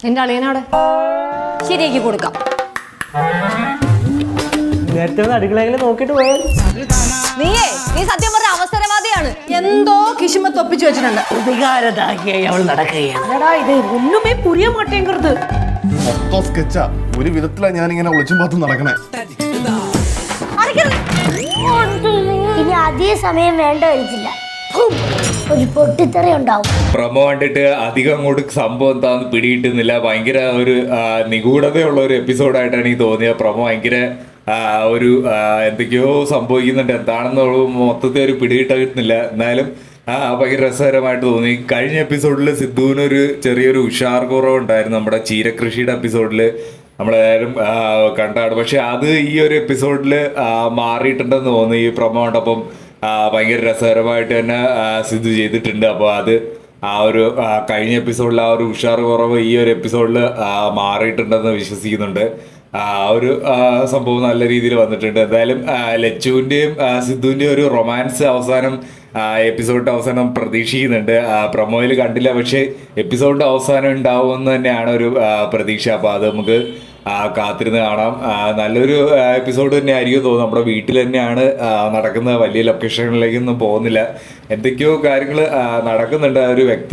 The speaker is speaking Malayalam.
എന്റെ അളിയനവിടെ ശരിയാക്കി കൊടുക്കാം. നേരത്തെ അടുക്കളയെങ്കിലും നോക്കിട്ട് പോയാൽ. നീ സത്യം പറഞ്ഞ അവസരവാദിയാണ്. എന്തോ കിശുമത്ത് ഒപ്പിച്ചു വെച്ചിട്ടുണ്ട്. അവൾ നടക്കുകയാണ്. ഇത് ഒന്നുമേ പുരിയ മാട്ടേങ്കരുത്. മൊത്തം സ്കെച്ചാ. ഒരു വിധത്തിലാ ഞാൻ ഇങ്ങനെ ഒളിച്ചും പാത്തും നടക്കണേ. ഇനി അധിക സമയം വേണ്ട കഴിച്ചില്ല, ഒരു പൊട്ടിത്തെറി ഉണ്ടാവും. പ്രൊമോ കണ്ടിട്ട് അധികം അങ്ങോട്ട് സംഭവം എന്താന്ന് പിടികിട്ടുന്നില്ല. ഭയങ്കര ഒരു നിഗൂഢതയുള്ള ഒരു എപ്പിസോഡായിട്ടാണ് എനിക്ക് തോന്നിയത്. പ്രൊമോ ഭയങ്കര ഒരു എന്തൊക്കെയോ സംഭവിക്കുന്നുണ്ട്, എന്താണെന്നുള്ള മൊത്തത്തിൽ ഒരു പിടികിട്ടുന്നില്ല. എന്നാലും ഭയങ്കര രസകരമായിട്ട് തോന്നി. കഴിഞ്ഞ എപ്പിസോഡിൽ സിദ്ധുവിനൊരു ചെറിയൊരു ഉഷാർ കുറവുണ്ടായിരുന്നു നമ്മുടെ ചീരകൃഷിയുടെ എപ്പിസോഡിൽ, നമ്മളെല്ലാവരും കണ്ടാണ്. പക്ഷെ അത് ഈ ഒരു എപ്പിസോഡിൽ മാറിയിട്ടുണ്ടെന്ന് തോന്നി. ഈ പ്രൊമോ കണ്ടപ്പം ഭയങ്കര രസകരമായിട്ട് തന്നെ സിദ്ധു ചെയ്തിട്ടുണ്ട്. അപ്പോൾ അത് ഒരു കഴിഞ്ഞ എപ്പിസോഡിൽ ഒരു ഉഷാർ കുറവ് ഈ ഒരു എപ്പിസോഡിൽ മാറിയിട്ടുണ്ടെന്ന് വിശ്വസിക്കുന്നുണ്ട്. ഒരു സംഭവം നല്ല രീതിയിൽ വന്നിട്ടുണ്ട്. എന്തായാലും ലച്ചുവിൻ്റെയും സിദ്ധുവിൻ്റെയും ഒരു റൊമാൻസ് എപ്പിസോഡിൻ്റെ അവസാനം പ്രതീക്ഷിക്കുന്നുണ്ട്. പ്രൊമോയിൽ കണ്ടില്ല, പക്ഷേ എപ്പിസോഡിൻ്റെ അവസാനം ഉണ്ടാവുമെന്ന് തന്നെയാണ് ഒരു പ്രതീക്ഷ. അപ്പോൾ അത് നമുക്ക് കാത്തിരുന്ന് കാണാം. നല്ലൊരു എപ്പിസോഡ് തന്നെ ആയിരിക്കും തോന്നുന്നു. നമ്മുടെ വീട്ടിൽ തന്നെയാണ് നടക്കുന്നത്, വലിയ ലൊക്കേഷനിലേക്കൊന്നും പോകുന്നില്ല. എന്തൊക്കെയോ കാര്യങ്ങൾ നടക്കുന്നുണ്ട്, ഒരു വ്യക്തത